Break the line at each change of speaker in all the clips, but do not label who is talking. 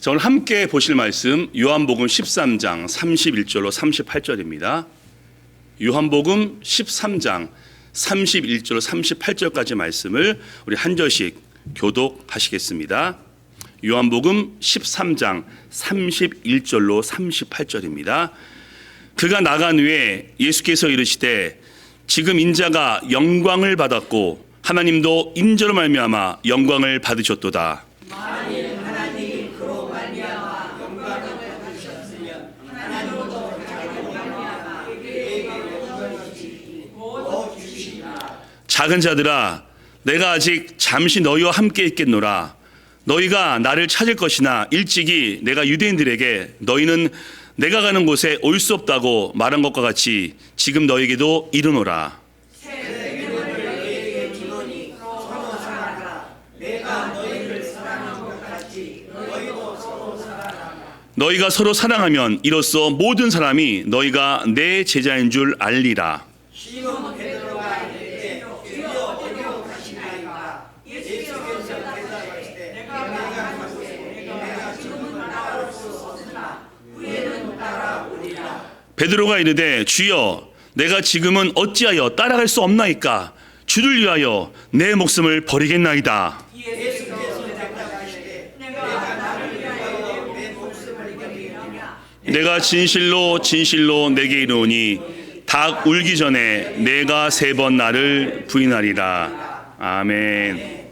자, 오늘 함께 보실 말씀 요한복음 13장 31절로 38절입니다. 요한복음 13장 31절 38절까지 말씀을 우리 한 절씩 교독하시겠습니다. 요한복음 13장 31절로 38절입니다. 그가 나간 후에 예수께서 이르시되 지금 인자가 영광을 받았고 하나님도 인자로 말미암아 영광을 받으셨도다.
만일 하나님이 그로 말미암아 영광을 받으셨으면 하나님도 자기로 말미암아 그에게 영광을 주시리라.
작은 자들아, 내가 아직 잠시 너희와 함께 있겠노라. 너희가 나를 찾을 것이나 일찍이 내가 유대인들에게 너희는 내가 가는 곳에 올 수 없다고 말한 것과 같이 지금 너희에게도 이르노라. 너희가 서로 사랑하면 이로써 모든 사람이 너희가 내 제자인 줄 알리라.
시몬 베드로가 이르되 주여 어디로 가시나이까? 예수께서 대답하시되 내가 가는 곳에 내가 지금은 따라올 수 없으나 후에는 따라오리라.
베드로가 이르되 주여 내가 지금은 어찌하여 따라갈 수 없나이까? 주를 위하여 내 목숨을 버리겠나이다.
예수께서 대답하시되 내가 나를 위하여 내 목숨을 버리느냐?
내가 진실로 진실로 내게 이르노니 닭 울기 전에 내가 3번 나를 부인하리라. 아멘.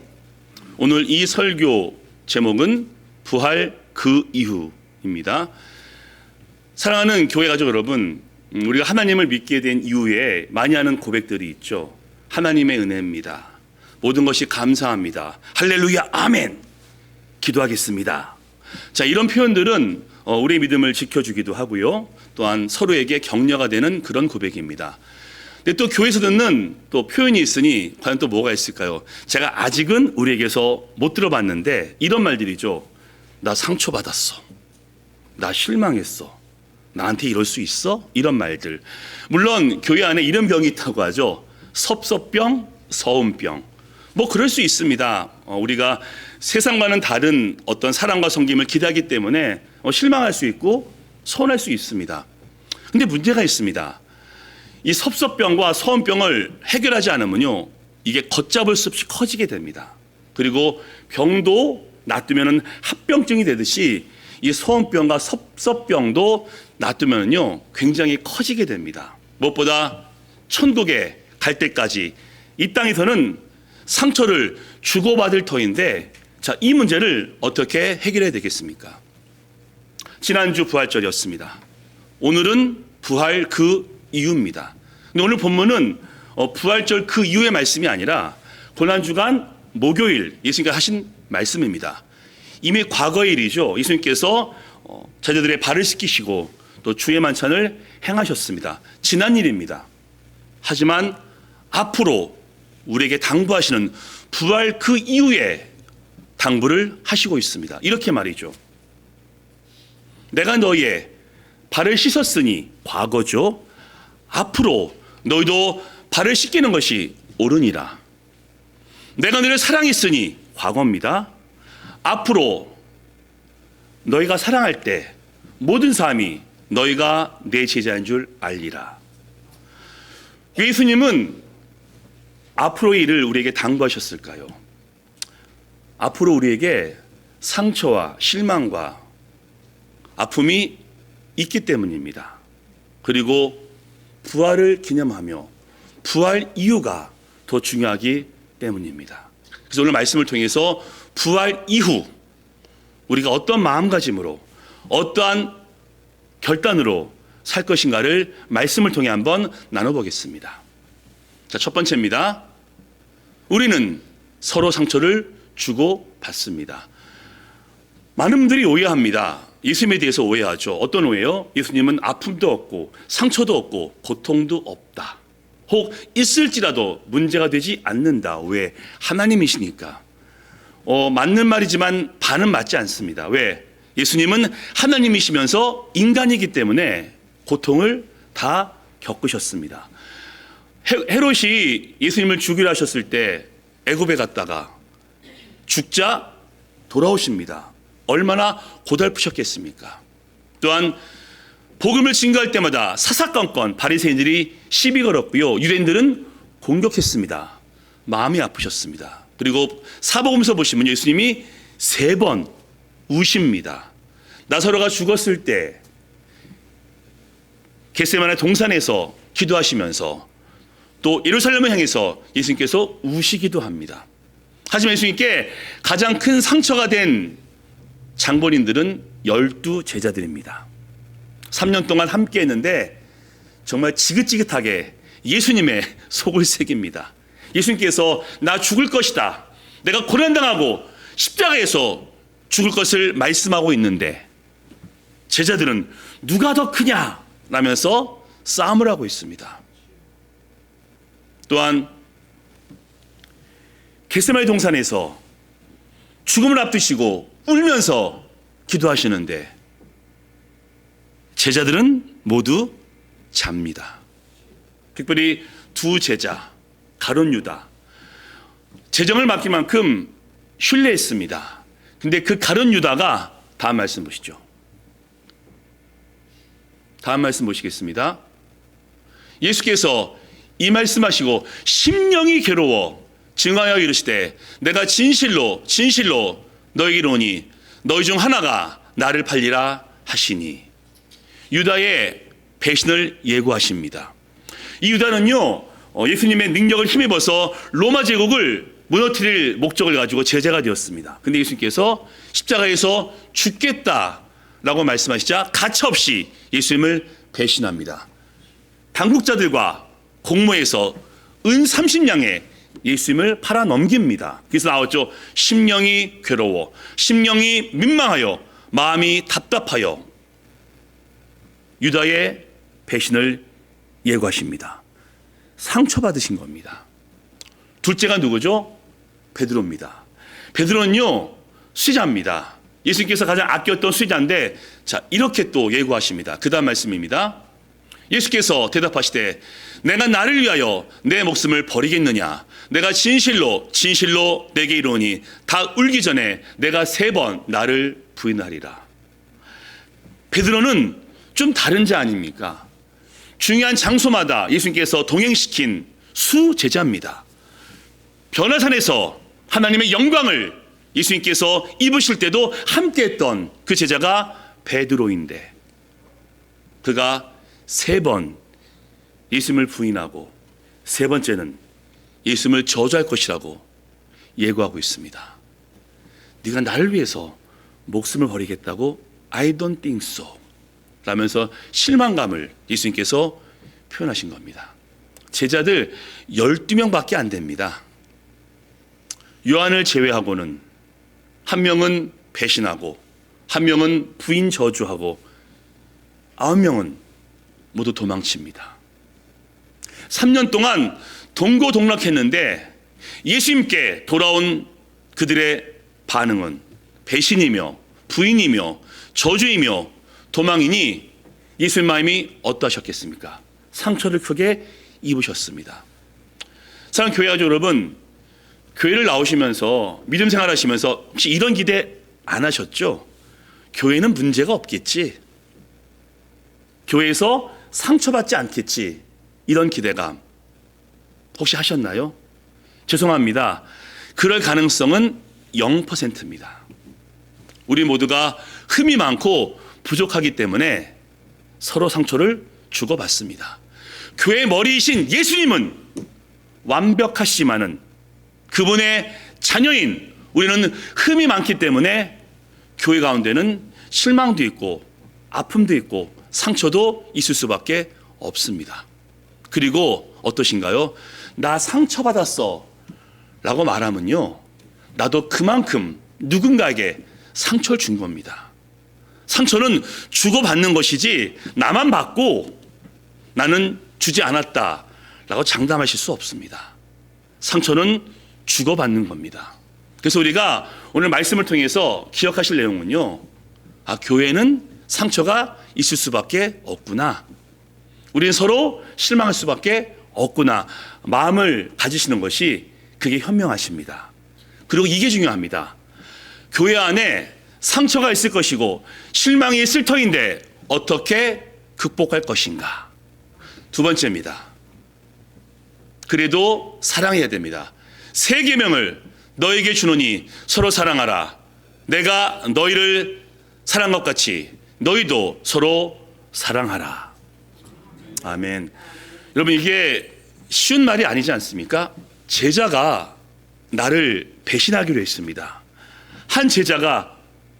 오늘 이 설교 제목은 부활 그 이후입니다. 사랑하는 교회 가족 여러분, 우리가 하나님을 믿게 된 이후에 많이 하는 고백들이 있죠. 하나님의 은혜입니다. 모든 것이 감사합니다. 할렐루야, 아멘. 기도하겠습니다. 자, 이런 표현들은 우리의 믿음을 지켜주기도 하고요. 또한 서로에게 격려가 되는 그런 고백입니다. 근데 또 교회에서 듣는 또 표현이 있으니 과연 또 뭐가 있을까요? 제가 아직은 우리에게서 못 들어봤는데 이런 말들이죠. 나 상처받았어. 나 실망했어. 나한테 이럴 수 있어? 이런 말들. 물론 교회 안에 이런 병이 있다고 하죠. 섭섭병, 서운병. 뭐 그럴 수 있습니다. 우리가 세상과는 다른 어떤 사랑과 섬김을 기대하기 때문에 실망할 수 있고 서운할 수 있습니다. 근데 문제가 있습니다. 이 섭섭병과 서운병을 해결하지 않으면요, 이게 걷잡을 수 없이 커지게 됩니다. 그리고 병도 놔두면은 합병증이 되듯이 이 서운병과 섭섭병도 놔두면요 굉장히 커지게 됩니다. 무엇보다 천국에 갈 때까지 이 땅에서는 상처를 주고받을 터인데, 자, 이 문제를 어떻게 해결해야 되겠습니까? 지난주 부활절이었습니다. 오늘은 부활 그 이후입니다. 근데 오늘 본문은 부활절 그 이후의 말씀이 아니라 고난주간 목요일 예수님께서 하신 말씀입니다. 이미 과거의 일이죠. 예수님께서 제자들의 발을 씻기시고 또 주의 만찬을 행하셨습니다. 지난 일입니다. 하지만 앞으로 우리에게 당부하시는 부활 그 이후에 당부를 하시고 있습니다. 이렇게 말이죠. 내가 너희의 발을 씻었으니 과거죠. 앞으로 너희도 발을 씻기는 것이 옳으니라. 내가 너희를 사랑했으니 과거입니다. 앞으로 너희가 사랑할 때 모든 사람이 너희가 내 제자인 줄 알리라. 예수님은 앞으로의 일을 우리에게 당부하셨을까요? 앞으로 우리에게 상처와 실망과 아픔이 있기 때문입니다. 그리고 부활을 기념하며 부활 이유가 더 중요하기 때문입니다. 그래서 오늘 말씀을 통해서 부활 이후 우리가 어떤 마음가짐으로 어떠한 결단으로 살 것인가를 말씀을 통해 한번 나눠보겠습니다. 자, 첫 번째입니다. 우리는 서로 상처를 주고받습니다. 많은 분들이 오해합니다. 예수님에 대해서 오해하죠. 어떤 오해요? 예수님은 아픔도 없고 상처도 없고 고통도 없다. 혹 있을지라도 문제가 되지 않는다. 왜? 하나님이시니까. 맞는 말이지만 반은 맞지 않습니다. 왜? 예수님은 하나님이시면서 인간이기 때문에 고통을 다 겪으셨습니다. 헤롯이 예수님을 죽이려 하셨을 때 애굽에 갔다가 죽자 돌아오십니다. 얼마나 고달프셨겠습니까? 또한 복음을 증거할 때마다 사사건건 바리새인들이 시비 걸었고요. 유대인들은 공격했습니다. 마음이 아프셨습니다. 그리고 사복음서 보시면 예수님이 3번 우십니다. 나사로가 죽었을 때 겟세마네 동산에서 기도하시면서 또 예루살렘을 향해서 예수님께서 우시기도 합니다. 하지만 예수님께 가장 큰 상처가 된 장본인들은 12 제자들입니다. 3년 동안 함께 했는데 정말 지긋지긋하게 예수님의 속을 새깁니다. 예수님께서 나 죽을 것이다, 내가 고난당하고 십자가에서 죽을 것을 말씀하고 있는데 제자들은 누가 더 크냐 라면서 싸움을 하고 있습니다. 또한 겟세마네 동산에서 죽음을 앞두시고 울면서 기도하시는데 제자들은 모두 잡니다. 특별히 2 제자 가룟 유다, 재정을 맡길 만큼 신뢰했습니다. 근데 그 가룟 유다가 다음 말씀 보시죠. 다음 말씀 보시겠습니다. 예수께서 이 말씀하시고 심령이 괴로워 증하여 이르시되 내가 진실로 진실로 너에게 이르노니 너희 중 하나가 나를 팔리라 하시니. 유다의 배신을 예고하십니다. 이 유다는요, 예수님의 능력을 힘입어서 로마 제국을 무너뜨릴 목적을 가지고 제자가 되었습니다. 근데 예수님께서 십자가에서 죽겠다라고 말씀하시자 가차없이 예수님을 배신합니다. 당국자들과 공모해서 은 30냥에 예수님을 팔아 넘깁니다. 그래서 나왔죠. 심령이 괴로워, 심령이 민망하여, 마음이 답답하여. 유다의 배신을 예고하십니다. 상처받으신 겁니다. 둘째가 누구죠? 베드로입니다. 베드로는요, 수제자입니다. 예수님께서 가장 아꼈던 수제자인데, 자, 이렇게 또 예고하십니다. 그 다음 말씀입니다. 예수께서 대답하시되 내가 나를 위하여 내 목숨을 버리겠느냐? 내가 진실로 진실로 내게 이르노니 다 울기 전에 내가 3번 나를 부인하리라. 베드로는 좀 다른 자 아닙니까? 중요한 장소마다 예수님께서 동행시킨 수제자입니다. 변화산에서 하나님의 영광을 예수님께서 입으실 때도 함께했던 그 제자가 베드로인데 그가 3번 예수님을 부인하고 3번째는 예수님을 저주할 것이라고 예고하고 있습니다. 네가 나를 위해서 목숨을 버리겠다고? I don't think so 라면서 실망감을 예수님께서 표현하신 겁니다. 제자들 12명밖에 안 됩니다. 요한을 제외하고는 한 명은 배신하고 한 명은 부인 저주하고 9명은 모두 도망칩니다. 3년 동안 동고동락했는데 예수님께 돌아온 그들의 반응은 배신이며 부인이며 저주이며 도망이니 예수님 마음이 어떠하셨겠습니까? 상처를 크게 입으셨습니다. 사랑하는 교회 가족 여러분, 교회를 나오시면서 믿음 생활하시면서 혹시 이런 기대 안 하셨죠? 교회는 문제가 없겠지, 교회에서 상처받지 않겠지, 이런 기대감 혹시 하셨나요? 죄송합니다. 그럴 가능성은 0%입니다. 우리 모두가 흠이 많고 부족하기 때문에 서로 상처를 주고받습니다. 교회의 머리이신 예수님은 완벽하시지만은 그분의 자녀인 우리는 흠이 많기 때문에 교회 가운데는 실망도 있고 아픔도 있고 상처도 있을 수밖에 없습니다. 그리고 어떠신가요? 나 상처받았어 라고 말하면요, 나도 그만큼 누군가에게 상처를 준 겁니다. 상처는 주고받는 것이지 나만 받고 나는 주지 않았다 라고 장담하실 수 없습니다. 상처는 주고받는 겁니다. 그래서 우리가 오늘 말씀을 통해서 기억하실 내용은요, 아, 교회는 상처가 있을 수밖에 없구나, 우리는 서로 실망할 수밖에 없구나 마음을 가지시는 것이 그게 현명하십니다. 그리고 이게 중요합니다. 교회 안에 상처가 있을 것이고 실망이 있을 터인데 어떻게 극복할 것인가? 두 번째입니다. 그래도 사랑해야 됩니다. 새 계명을 너에게 주노니 서로 사랑하라. 내가 너희를 사랑한 것 같이 너희도 서로 사랑하라. 아멘. 여러분, 이게 쉬운 말이 아니지 않습니까? 제자가 나를 배신하기로 했습니다. 한 제자가,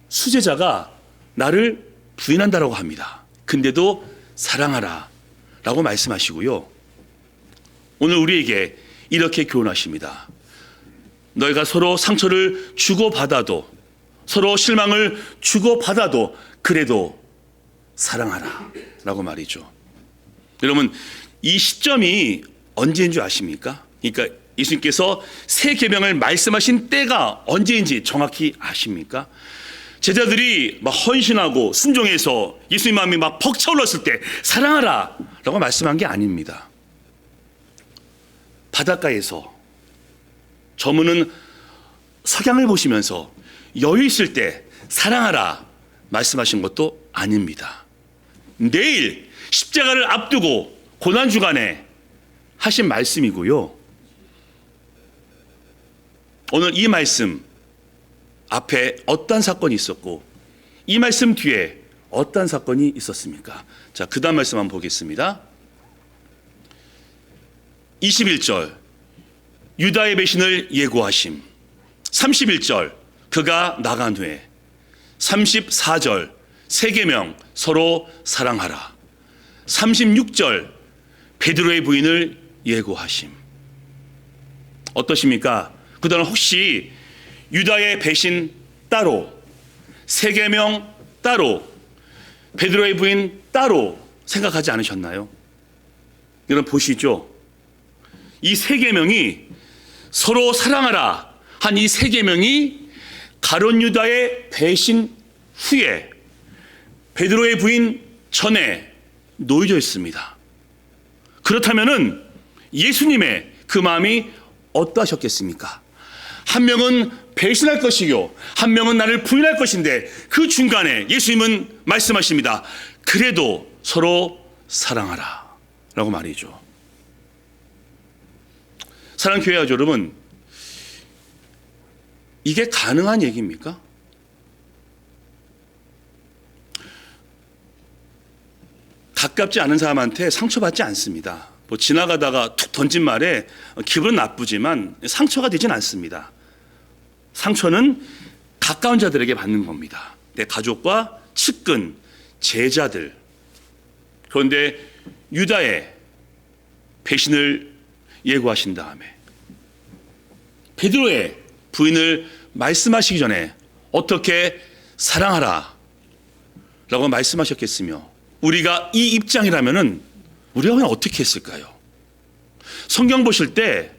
수제자가 나를 부인한다라고 합니다. 근데도 사랑하라 라고 말씀하시고요. 오늘 우리에게 이렇게 교훈하십니다. 너희가 서로 상처를 주고받아도, 서로 실망을 주고받아도 그래도 사랑하라 라고 말이죠. 여러분, 이 시점이 언제인 줄 아십니까? 그러니까 예수님께서 새 계명을 말씀하신 때가 언제인지 정확히 아십니까? 제자들이 막 헌신하고 순종해서 예수님 마음이 막 벅차올랐을 때 사랑하라 라고 말씀한 게 아닙니다. 바닷가에서 저무는 석양을 보시면서 여유 있을 때 사랑하라 말씀하신 것도 아닙니다. 내일 십자가를 앞두고 고난주간에 하신 말씀이고요. 오늘 이 말씀 앞에 어떤 사건이 있었고 이 말씀 뒤에 어떤 사건이 있었습니까? 자, 그 다음 말씀 한번 보겠습니다. 21절 유다의 배신을 예고하심. 31절 그가 나간 후에. 34절 새 계명 서로 사랑하라. 36절 베드로의 부인을 예고하심. 어떠십니까? 그동안 혹시 유다의 배신 따로, 새 계명 따로, 베드로의 부인 따로 생각하지 않으셨나요? 여러분 보시죠. 이 새 계명이 서로 사랑하라 한 이 새 계명이 가룟 유다의 배신 후에 베드로의 부인 전에 놓여져 있습니다. 그렇다면은 예수님의 그 마음이 어떠하셨겠습니까? 한 명은 배신할 것이요, 한 명은 나를 부인할 것인데 그 중간에 예수님은 말씀하십니다. 그래도 서로 사랑하라 라고 말이죠. 사랑하는 교회 여러분, 이게 가능한 얘기입니까? 가깝지 않은 사람한테 상처받지 않습니다. 뭐 지나가다가 툭 던진 말에 기분은 나쁘지만 상처가 되진 않습니다. 상처는 가까운 자들에게 받는 겁니다. 내 가족과 측근, 제자들. 그런데 유다의 배신을 예고하신 다음에 베드로의 부인을 말씀하시기 전에 어떻게 사랑하라 라고 말씀하셨겠으며, 우리가 이 입장이라면은 우리가 그냥 어떻게 했을까요? 성경 보실 때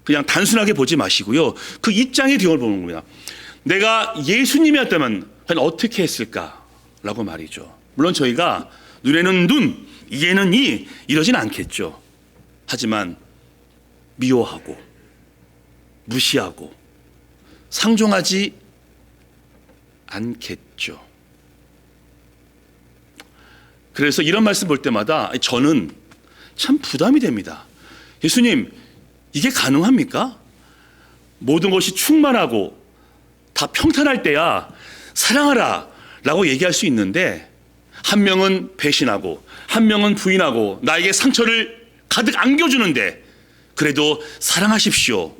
그냥 단순하게 보지 마시고요, 그 입장의 경험을 보는 겁니다. 내가 예수님이었다면 과연 어떻게 했을까라고 말이죠. 물론 저희가 눈에는 눈, 이에는 이 이러진 않겠죠. 하지만 미워하고 무시하고 상종하지 않겠죠. 그래서 이런 말씀 볼 때마다 저는 참 부담이 됩니다. 예수님, 이게 가능합니까? 모든 것이 충만하고 다 평탄할 때야 사랑하라 라고 얘기할 수 있는데, 한 명은 배신하고 한 명은 부인하고 나에게 상처를 가득 안겨주는데 그래도 사랑하십시오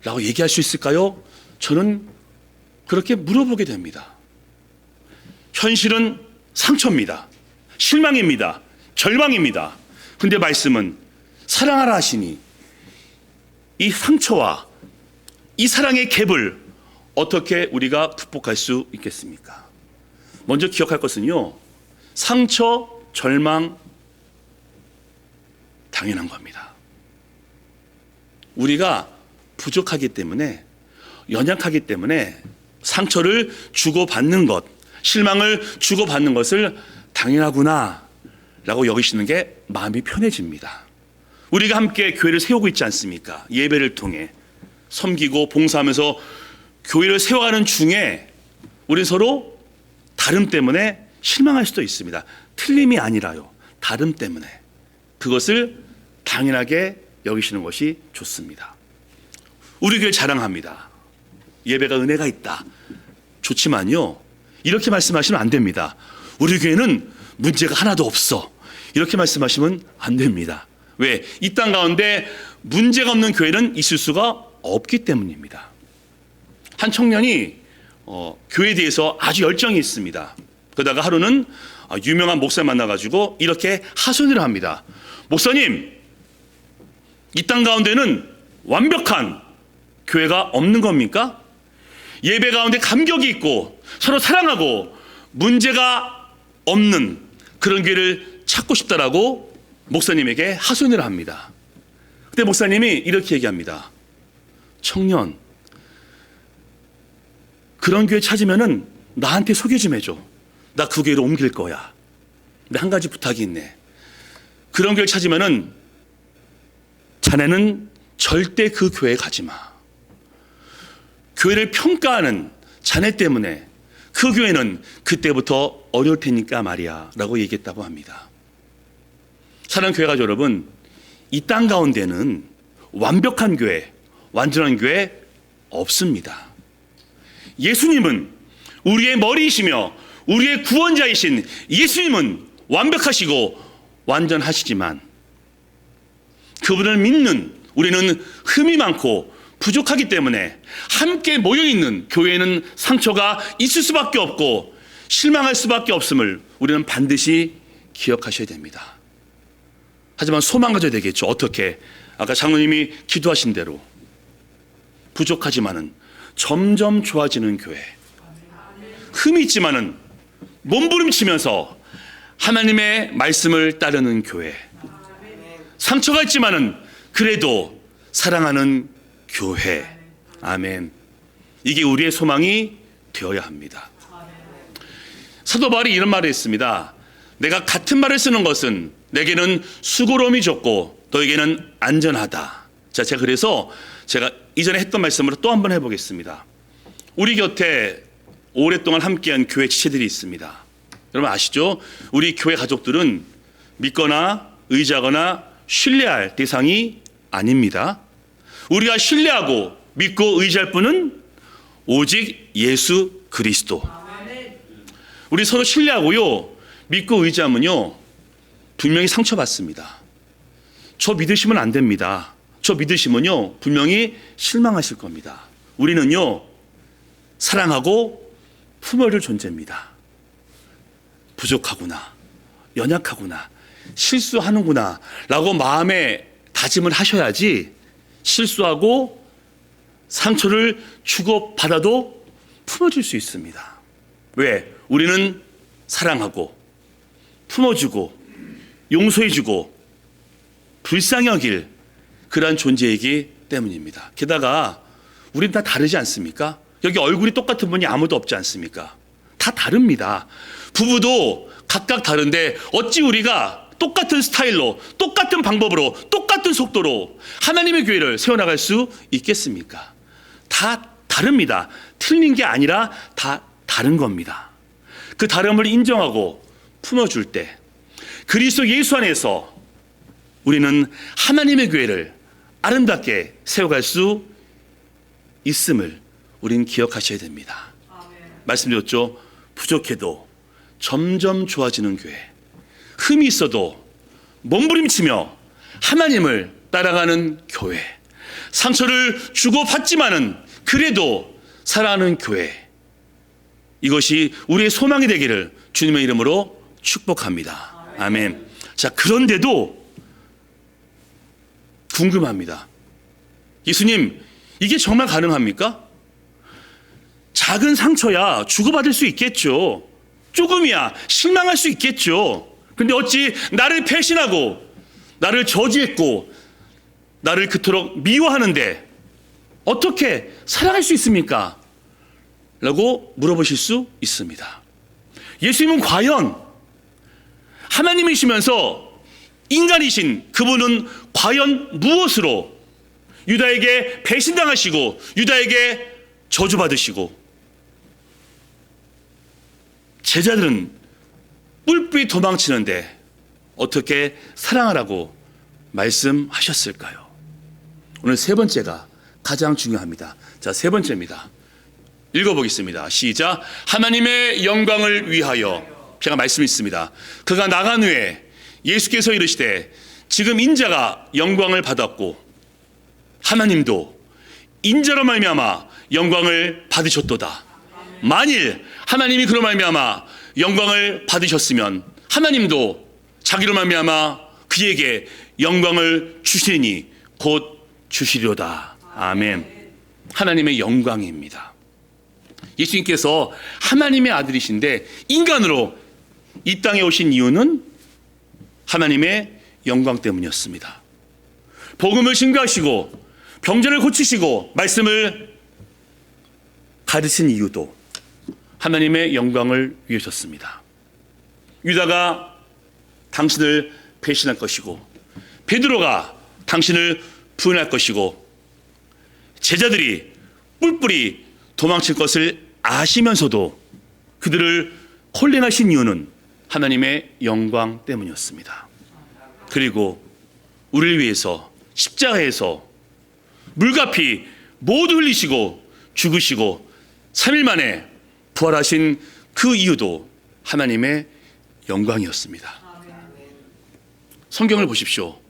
라고 얘기할 수 있을까요? 저는 그렇게 물어보게 됩니다. 현실은 상처입니다. 실망입니다. 절망입니다. 근데 말씀은 사랑하라 하시니 이 상처와 이 사랑의 갭을 어떻게 우리가 극복할 수 있겠습니까? 먼저 기억할 것은요, 상처, 절망 당연한 겁니다. 우리가 부족하기 때문에, 연약하기 때문에 상처를 주고받는 것, 실망을 주고받는 것을 당연하구나 라고 여기시는 게 마음이 편해집니다. 우리가 함께 교회를 세우고 있지 않습니까? 예배를 통해 섬기고 봉사하면서 교회를 세워가는 중에 우린 서로 다름 때문에 실망할 수도 있습니다. 틀림이 아니라요. 다름 때문에. 그것을 당연하게 여기시는 것이 좋습니다. 우리 교회 자랑합니다. 예배가 은혜가 있다. 좋지만요, 이렇게 말씀하시면 안 됩니다. 우리 교회는 문제가 하나도 없어. 이렇게 말씀하시면 안 됩니다. 왜? 이 땅 가운데 문제가 없는 교회는 있을 수가 없기 때문입니다. 한 청년이 교회에 대해서 아주 열정이 있습니다. 그러다가 하루는 유명한 목사 만나가지고 이렇게 하소연을 합니다. 목사님, 이 땅 가운데는 완벽한 교회가 없는 겁니까? 예배 가운데 감격이 있고 서로 사랑하고 문제가 없는 그런 교회를 찾고 싶다라고 목사님에게 하소연을 합니다. 그때 목사님이 이렇게 얘기합니다. 청년, 그런 교회 찾으면은 나한테 소개 좀 해줘. 나 그 교회로 옮길 거야. 근데 한 가지 부탁이 있네. 그런 교회 찾으면은 자네는 절대 그 교회에 가지 마. 교회를 평가하는 자네 때문에 그 교회는 그때부터 어려울 테니까 말이야 라고 얘기했다고 합니다. 사랑하는 교회 가족 여러분, 이 땅 가운데는 완벽한 교회, 완전한 교회 없습니다. 예수님은 우리의 머리이시며 우리의 구원자이신 예수님은 완벽하시고 완전하시지만 그분을 믿는 우리는 흠이 많고 부족하기 때문에 함께 모여있는 교회에는 상처가 있을 수밖에 없고 실망할 수밖에 없음을 우리는 반드시 기억하셔야 됩니다. 하지만 소망 가져야 되겠죠. 어떻게? 아까 장로님이 기도하신 대로 부족하지만은 점점 좋아지는 교회, 흠이 있지만은 몸부림치면서 하나님의 말씀을 따르는 교회, 상처가 있지만은 그래도 사랑하는 교회. 아멘. 이게 우리의 소망이 되어야 합니다. 사도 바울이 이런 말을 했습니다. 내가 같은 말을 쓰는 것은 내게는 수고로움이 적고 너에게는 안전하다. 자, 그래서 제가 이전에 했던 말씀으로 또 한번 해보겠습니다. 우리 곁에 오랫동안 함께한 교회 지체들이 있습니다. 여러분 아시죠? 우리 교회 가족들은 믿거나 의지하거나 신뢰할 대상이 아닙니다. 우리가 신뢰하고 믿고 의지할 분은 오직 예수 그리스도. 우리 서로 신뢰하고요, 믿고 의지하면요 분명히 상처받습니다. 저 믿으시면 안 됩니다. 저 믿으시면요 분명히 실망하실 겁니다. 우리는요 사랑하고 품어줄 존재입니다. 부족하구나, 연약하구나, 실수하는구나 라고 마음에 다짐을 하셔야지 실수하고 상처를 주고받아도 품어줄 수 있습니다. 왜? 우리는 사랑하고 품어주고 용서해주고 불쌍히 여길 그러한 존재이기 때문입니다. 게다가 우린 다 다르지 않습니까? 여기 얼굴이 똑같은 분이 아무도 없지 않습니까? 다 다릅니다. 부부도 각각 다른데 어찌 우리가 똑같은 스타일로, 똑같은 방법으로, 똑같은 속도로 하나님의 교회를 세워나갈 수 있겠습니까? 다 다릅니다. 틀린 게 아니라 다 다른 겁니다. 그 다름을 인정하고 품어줄 때 그리스도 예수 안에서 우리는 하나님의 교회를 아름답게 세워갈 수 있음을 우리는 기억하셔야 됩니다. 말씀드렸죠? 부족해도 점점 좋아지는 교회, 흠이 있어도 몸부림치며 하나님을 따라가는 교회, 상처를 주고받지만은 그래도 사랑하는 교회, 이것이 우리의 소망이 되기를 주님의 이름으로 축복합니다. 아멘. 자, 그런데도 궁금합니다. 예수님, 이게 정말 가능합니까? 작은 상처야 주고받을 수 있겠죠. 조금이야 실망할 수 있겠죠. 근데 어찌 나를 배신하고 나를 저주했고 나를 그토록 미워하는데 어떻게 사랑할 수 있습니까? 라고 물어보실 수 있습니다. 예수님은 과연 하나님이시면서 인간이신 그분은 과연 무엇으로 유다에게 배신당하시고 유다에게 저주받으시고 제자들은 뿔뿔이 도망치는데 어떻게 사랑하라고 말씀하셨을까요? 오늘 세 번째가 가장 중요합니다. 자, 세 번째입니다. 읽어보겠습니다. 시작. 하나님의 영광을 위하여. 제가 말씀이 있습니다. 그가 나간 후에 예수께서 이르시되 지금 인자가 영광을 받았고 하나님도 인자로 말미암아 영광을 받으셨도다. 만일 하나님이 그로 말미암아 영광을 받으셨으면 하나님도 자기로 말미암아 그에게 영광을 주시니 곧 주시려다. 아멘. 하나님의 영광입니다. 예수님께서 하나님의 아들이신데 인간으로 이 땅에 오신 이유는 하나님의 영광 때문이었습니다. 복음을 증거하시고 병자를 고치시고 말씀을 가르친 이유도 하나님의 영광을 위해서였습니다. 유다가 당신을 배신할 것이고 베드로가 당신을 부인할 것이고 제자들이 뿔뿔이 도망칠 것을 아시면서도 그들을 콜링하신 이유는 하나님의 영광 때문이었습니다. 그리고 우리를 위해서 십자가에서 물과 피 모두 흘리시고 죽으시고 3일 만에 부활하신 그 이유도 하나님의 영광이었습니다. 성경을 보십시오.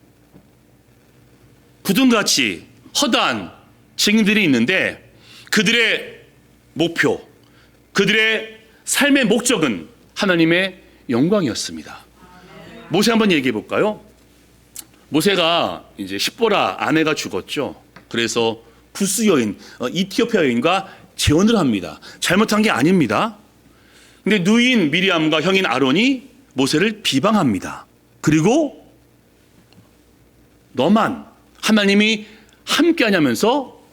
구름같이 허다한 증인들이 있는데 그들의 목표, 그들의 삶의 목적은 하나님의 영광이었습니다. 모세 한번 얘기해 볼까요? 모세가 이제 십보라 아내가 죽었죠. 그래서 부스 여인, 이티오피아 여인과 재혼을 합니다. 잘못한 게 아닙니다. 근데 누인 미리암과 형인 아론이 모세를 비방합니다. 그리고 너만 하나님이 함께 하냐면서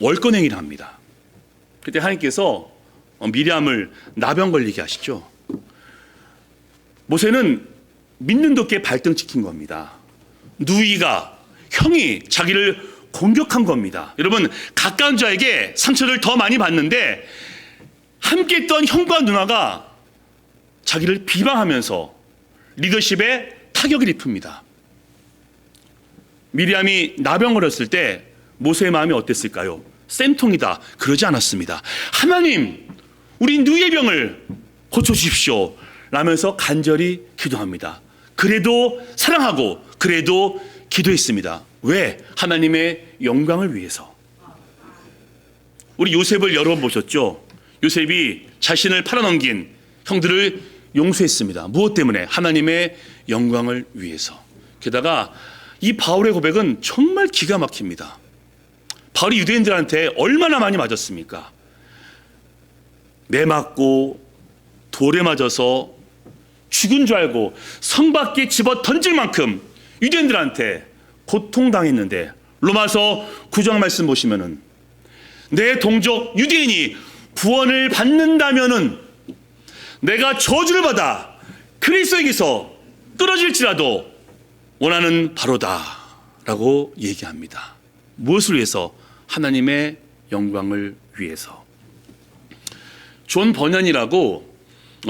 월권행위를 합니다. 그때 하나님께서 미리암을 나병 걸리게 하시죠. 모세는 믿는 덕에 발등시킨 겁니다. 누이가 형이 자기를 공격한 겁니다. 여러분, 가까운 자에게 상처를 더 많이 받는데 함께 했던 형과 누나가 자기를 비방하면서 리더십에 타격을 입힙니다. 미리암이 나병 걸렸을 때 모세의 마음이 어땠을까요? 쌤통이다. 그러지 않았습니다. 하나님, 우리 누이의 병을 고쳐주십시오 라면서 간절히 기도합니다. 그래도 사랑하고 그래도 기도했습니다. 왜? 하나님의 영광을 위해서. 우리 요셉을 여러 번 보셨죠? 요셉이 자신을 팔아넘긴 형들을 용서했습니다. 무엇 때문에? 하나님의 영광을 위해서. 게다가 이 바울의 고백은 정말 기가 막힙니다. 바울이 유대인들한테 얼마나 많이 맞았습니까? 매 맞고 돌에 맞아서 죽은 줄 알고 성 밖에 집어 던질 만큼 유대인들한테 고통당했는데 로마서 9장 말씀 보시면은 내 동족 유대인이 구원을 받는다면은 내가 저주를 받아 그리스도에게서 떨어질지라도 원하는 바로다 라고 얘기합니다. 무엇을 위해서? 하나님의 영광을 위해서. 존 버년이라고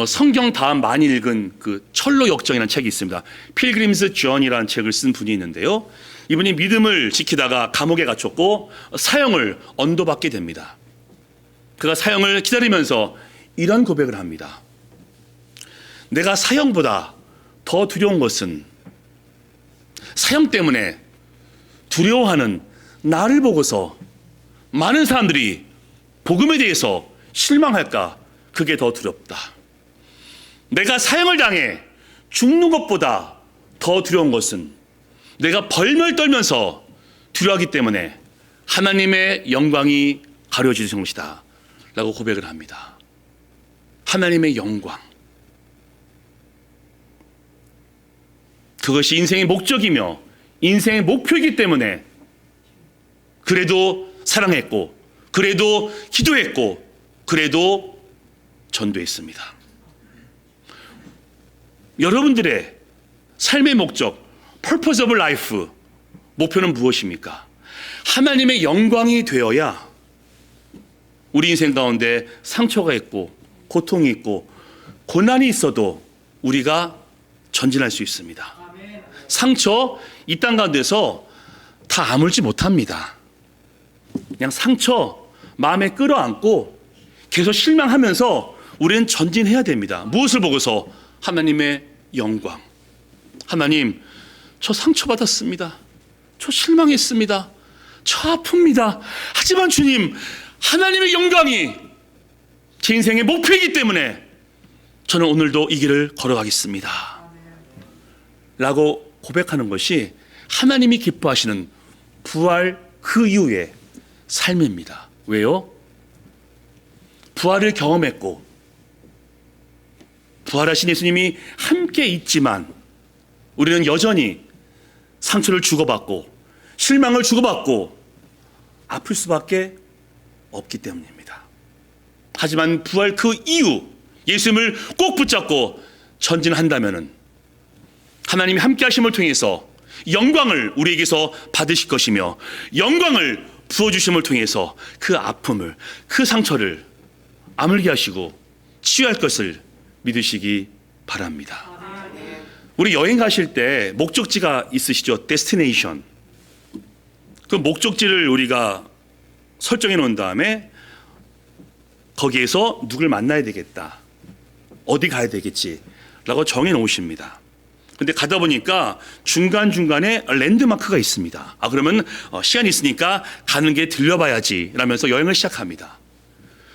성경 다음 많이 읽은 그 철로 역정이라는 책이 있습니다. 필그림스 존이라는 책을 쓴 분이 있는데요. 이분이 믿음을 지키다가 감옥에 갇혔고 사형을 언도받게 됩니다. 그가 사형을 기다리면서 이런 고백을 합니다. 내가 사형보다 더 두려운 것은 사형 때문에 두려워하는 나를 보고서 많은 사람들이 복음에 대해서 실망할까, 그게 더 두렵다. 내가 사형을 당해 죽는 것보다 더 두려운 것은 내가 벌벌 떨면서 두려워하기 때문에 하나님의 영광이 가려지는 것이다 라고 고백을 합니다. 하나님의 영광, 그것이 인생의 목적이며 인생의 목표이기 때문에 그래도 사랑했고 그래도 기도했고 그래도 전도했습니다. 여러분들의 삶의 목적, purpose of life, 목표는 무엇입니까? 하나님의 영광이 되어야 우리 인생 가운데 상처가 있고 고통이 있고 고난이 있어도 우리가 전진할 수 있습니다. 상처 이 땅 가운데서 다 아물지 못합니다. 그냥 상처 마음에 끌어안고 계속 실망하면서 우리는 전진해야 됩니다. 무엇을 보고서? 하나님의 영광. 하나님, 저 상처받았습니다. 저 실망했습니다. 저 아픕니다. 하지만 주님, 하나님의 영광이 제 인생의 목표이기 때문에 저는 오늘도 이 길을 걸어가겠습니다. 라고 고백하는 것이 하나님이 기뻐하시는 부활 그 이후의 삶입니다. 왜요? 부활을 경험했고 부활하신 예수님이 함께 있지만 우리는 여전히 상처를 주고받고 실망을 주고받고 아플 수밖에 없기 때문입니다. 하지만 부활 그 이후 예수님을 꼭 붙잡고 전진한다면 하나님이 함께 하심을 통해서 영광을 우리에게서 받으실 것이며 영광을 부어주심을 통해서 그 아픔을, 그 상처를 아물게 하시고 치유할 것을 믿으시기 바랍니다. 우리 여행 가실 때 목적지가 있으시죠? 데스티네이션. 그 목적지를 우리가 설정해 놓은 다음에 거기에서 누굴 만나야 되겠다, 어디 가야 되겠지 라고 정해 놓으십니다. 근데 가다 보니까 중간중간에 랜드마크가 있습니다. 그러면 시간이 있으니까 가는 게 들려봐야지 라면서 여행을 시작합니다.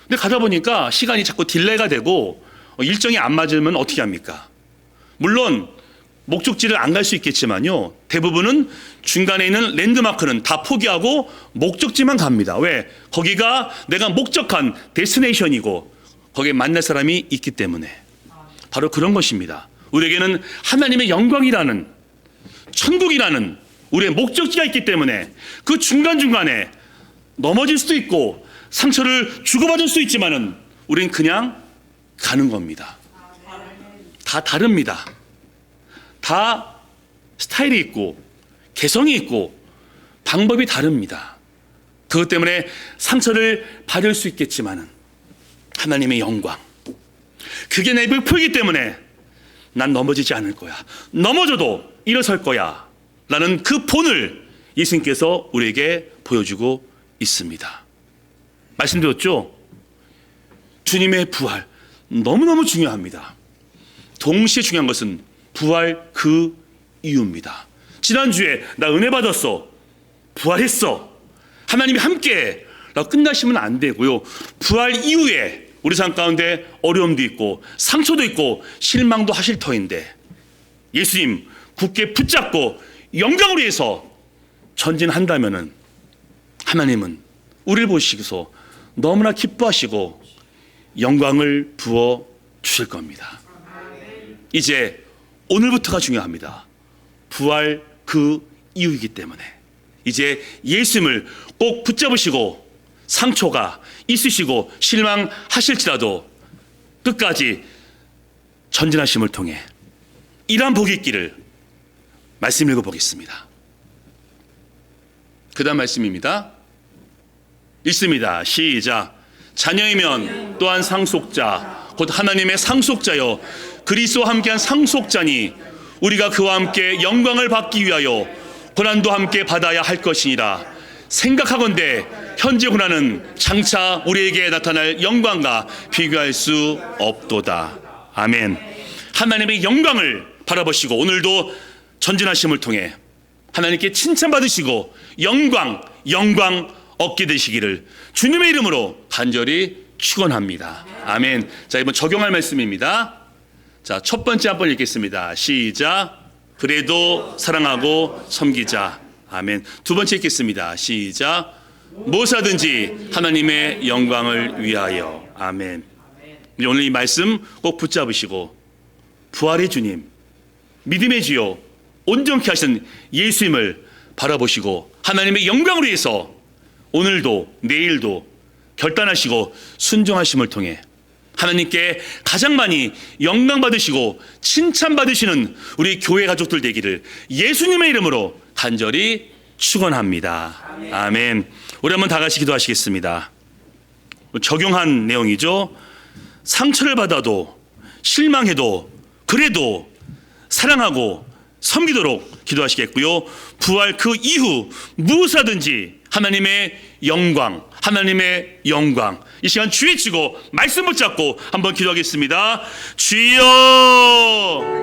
근데 가다 보니까 시간이 자꾸 딜레이가 되고 일정이 안 맞으면 어떻게 합니까? 물론 목적지를 안 갈 수 있겠지만요, 대부분은 중간에 있는 랜드마크는 다 포기하고 목적지만 갑니다. 왜? 거기가 내가 목적한 데스티네이션이고 거기에 만날 사람이 있기 때문에. 바로 그런 것입니다. 우리에게는 하나님의 영광이라는, 천국이라는 우리의 목적지가 있기 때문에 그 중간중간에 넘어질 수도 있고 상처를 주고받을 수 있지만은 우리는 그냥 가는 겁니다. 다 다릅니다. 다 스타일이 있고 개성이 있고 방법이 다릅니다. 그것 때문에 상처를 받을 수 있겠지만은 하나님의 영광, 그게 내 목표이기 때문에 난 넘어지지 않을 거야, 넘어져도 일어설 거야 라는 그 본을 예수님께서 우리에게 보여주고 있습니다. 말씀드렸죠? 주님의 부활 너무너무 중요합니다. 동시에 중요한 것은 부활 그 이유입니다. 지난주에 나 은혜 받았어, 부활했어, 하나님이 함께 라고 끝나시면 안 되고요, 부활 이후에 우리 삶 가운데 어려움도 있고 상처도 있고 실망도 하실 터인데 예수님 굳게 붙잡고 영광을 위해서 전진한다면은 하나님은 우리를 보시고서 너무나 기뻐하시고 영광을 부어 주실 겁니다. 이제 오늘부터가 중요합니다. 부활 그 이유이기 때문에 이제 예수님을 꼭 붙잡으시고 상처가 있으시고 실망하실지라도 끝까지 전진하심을 통해 이러한 복이 있기를 말씀 읽어보겠습니다. 그 다음 말씀입니다. 읽습니다. 시작. 자녀이면 또한 상속자 곧 하나님의 상속자여 그리스도와 함께한 상속자니 우리가 그와 함께 영광을 받기 위하여 고난도 함께 받아야 할 것이니라. 생각하건대 현재 고난은 장차 우리에게 나타날 영광과 비교할 수 없도다. 아멘. 하나님의 영광을 바라보시고 오늘도 전진하심을 통해 하나님께 칭찬받으시고 영광 얻게 되시기를 주님의 이름으로 간절히 축원합니다. 아멘. 자, 이번 적용할 말씀입니다. 자, 첫 번째 한번 읽겠습니다. 시작. 그래도 사랑하고 섬기자. 아멘. 두 번째 읽겠습니다. 시작. 무엇하든지 하나님의 영광을 위하여. 아멘. 오늘 이 말씀 꼭 붙잡으시고 부활의 주님, 믿음의 주요 온전케 하신 예수님을 바라보시고 하나님의 영광을 위해서 오늘도 내일도 결단하시고 순종하심을 통해 하나님께 가장 많이 영광 받으시고 칭찬 받으시는 우리 교회 가족들 되기를 예수님의 이름으로 간절히 축원합니다. 아멘. 우리 한번 다 같이 기도하시겠습니다. 적용한 내용이죠. 상처를 받아도 실망해도 그래도 사랑하고 섬기도록 기도하시겠고요. 부활 그 이후 무엇하든지 하나님의 영광, 하나님의 영광. 이 시간 주 외치고 말씀 붙잡고 한번 기도하겠습니다. 주여